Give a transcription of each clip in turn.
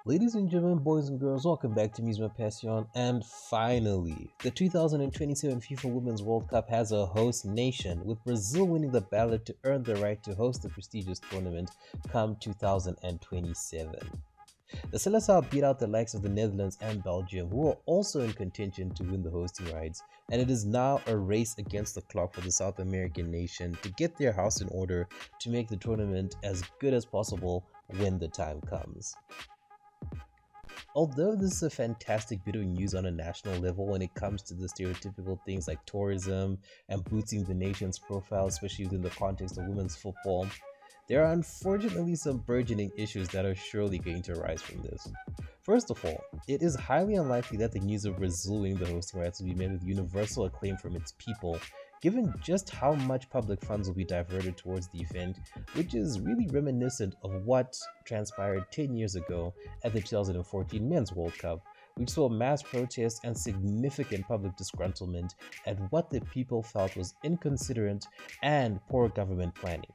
Ladies and gentlemen, boys and girls, welcome back to mismapasion. And finally, the 2027 FIFA Women's World Cup has a host nation, with Brazil winning the ballot to earn the right to host the prestigious tournament come 2027. The Seleção beat out the likes of the Netherlands and Belgium, who are also in contention to win the hosting rights, and it is now a race against the clock for the South American nation to get their house in order to make the tournament as good as possible when the time comes. Although this is a fantastic bit of news on a national level when it comes to the stereotypical things like tourism and boosting the nation's profile, especially within the context of women's football, there are unfortunately some burgeoning issues that are surely going to arise from this. First of all, it is highly unlikely that the news of Brazil winning the hosting rights will be met with universal acclaim from its people, given just how much public funds will be diverted towards the event, which is really reminiscent of what transpired 10 years ago at the 2014 Men's World Cup, which saw mass protests and significant public disgruntlement at what the people felt was inconsiderate and poor government planning.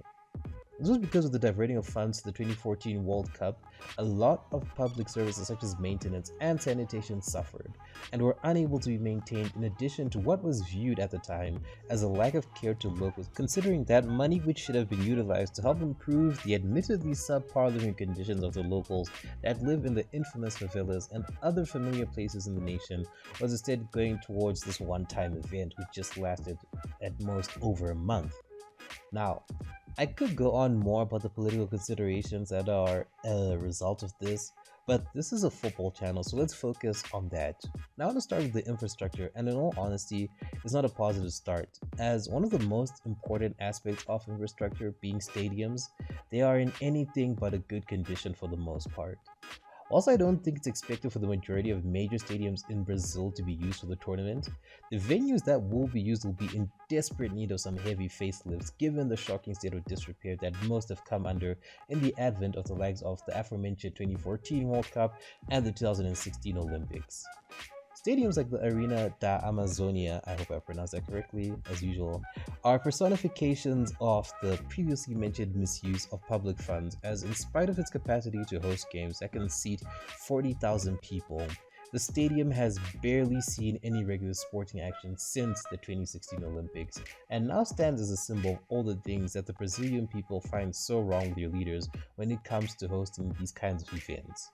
This was because of the diverting of funds to the 2014 World Cup. A lot of public services such as maintenance and sanitation suffered and were unable to be maintained, in addition to what was viewed at the time as a lack of care to locals, considering that money which should have been utilized to help improve the admittedly subpar living conditions of the locals that live in the infamous favelas and other familiar places in the nation was instead going towards this one-time event which just lasted at most over a month. Now, I could go on more about the political considerations that are a result of this, but this is a football channel, so let's focus on that. Now I want to start with the infrastructure, and in all honesty, it's not a positive start, as one of the most important aspects of infrastructure being stadiums, they are in anything but a good condition for the most part. Also, I don't think it's expected for the majority of major stadiums in Brazil to be used for the tournament. The venues that will be used will be in desperate need of some heavy facelifts, given the shocking state of disrepair that most have come under in the advent of the likes of the aforementioned 2014 World Cup and the 2016 Olympics. Stadiums like the Arena da Amazonia, I hope I pronounced that correctly, as usual, are personifications of the previously mentioned misuse of public funds, as in spite of its capacity to host games that can seat 40,000 people, the stadium has barely seen any regular sporting action since the 2016 Olympics, and now stands as a symbol of all the things that the Brazilian people find so wrong with their leaders when it comes to hosting these kinds of events.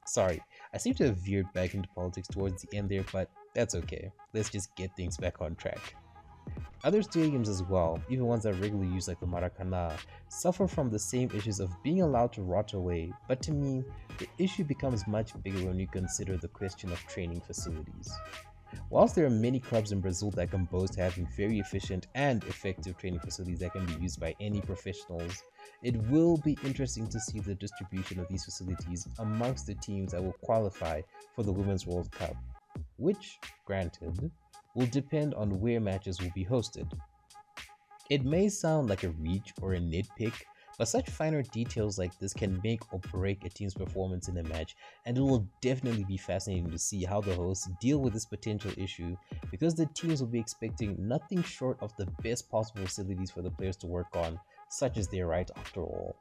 Sorry, I seem to have veered back into politics towards the end there, but that's okay. Let's just get things back on track. Other stadiums as well, even ones that regularly use like the Maracanã, suffer from the same issues of being allowed to rot away, but to me, the issue becomes much bigger when you consider the question of training facilities. Whilst there are many clubs in Brazil that can boast having very efficient and effective training facilities that can be used by any professionals, it will be interesting to see the distribution of these facilities amongst the teams that will qualify for the Women's World Cup, which, granted, will depend on where matches will be hosted. It may sound like a reach or a nitpick, but such finer details like this can make or break a team's performance in a match, and it will definitely be fascinating to see how the hosts deal with this potential issue, because the teams will be expecting nothing short of the best possible facilities for the players to work on, such as their right after all.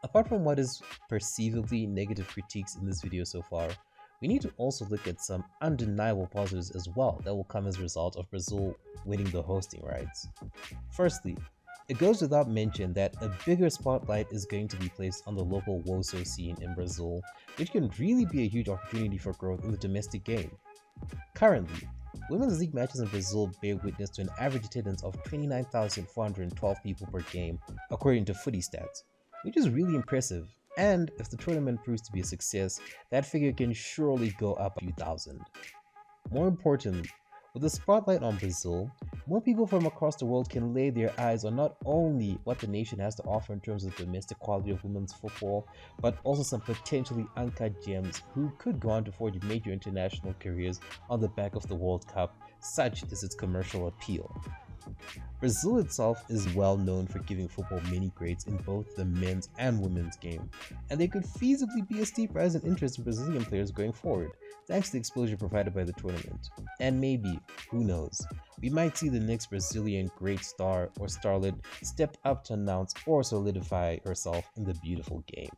Apart from what is perceivably negative critiques in this video so far, we need to also look at some undeniable positives as well that will come as a result of Brazil winning the hosting rights. Firstly, it goes without mention that a bigger spotlight is going to be placed on the local woso scene in Brazil, which can really be a huge opportunity for growth in the domestic game. Currently, Women's League matches in Brazil bear witness to an average attendance of 29,412 people per game, according to Footy Stats, which is really impressive, and if the tournament proves to be a success, that figure can surely go up a few thousand. More importantly, with the spotlight on Brazil, more people from across the world can lay their eyes on not only what the nation has to offer in terms of domestic quality of women's football, but also some potentially uncut gems who could go on to forge major international careers on the back of the World Cup, such is its commercial appeal. Brazil itself is well known for giving football many grades in both the men's and women's game, and there could feasibly be a steep rise in interest in Brazilian players going forward, thanks to the exposure provided by the tournament. And maybe, who knows, we might see the next Brazilian great star or starlet step up to announce or solidify herself in the beautiful game.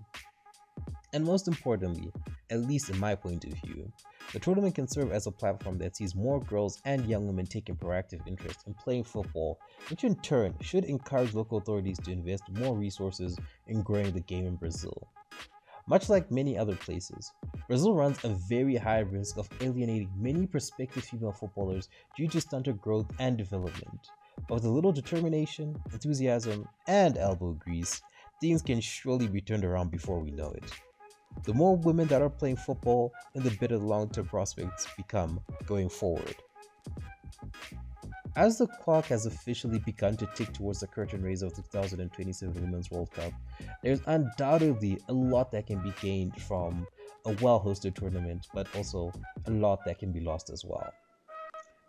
And most importantly, at least in my point of view, the tournament can serve as a platform that sees more girls and young women taking proactive interest in playing football, which in turn should encourage local authorities to invest more resources in growing the game in Brazil. Much like many other places, Brazil runs a very high risk of alienating many prospective female footballers due to stunted growth and development. But with a little determination, enthusiasm, and elbow grease, things can surely be turned around before we know it. The more women that are playing football, then the better the long-term prospects become going forward. As the clock has officially begun to tick towards the curtain raise of the 2027 Women's World Cup, there's undoubtedly a lot that can be gained from a well-hosted tournament, but also a lot that can be lost as well.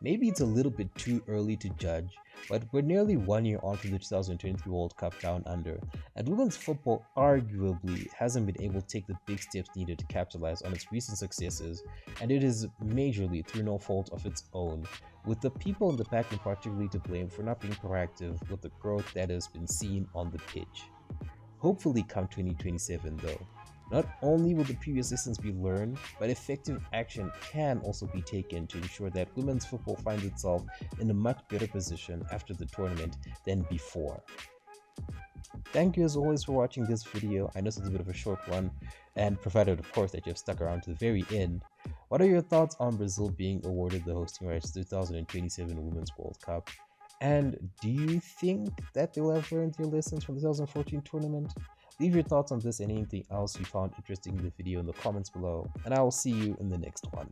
Maybe it's a little bit too early to judge, but we're nearly 1 year on from the 2023 World Cup Down Under, and women's football arguably hasn't been able to take the big steps needed to capitalize on its recent successes, and it is majorly through no fault of its own, with the people in the back particularly to blame for not being proactive with the growth that has been seen on the pitch. Hopefully come 2027 though, not only will the previous lessons be learned, but effective action can also be taken to ensure that women's football finds itself in a much better position after the tournament than before. Thank you as always for watching this video. I know it's a bit of a short one, and provided of course that you've stuck around to the very end. What are your thoughts on Brazil being awarded the hosting rights to the 2027 Women's World Cup? And do you think that they will have learned their lessons from the 2014 tournament? Leave your thoughts on this and anything else you found interesting in the video in the comments below, and I will see you in the next one.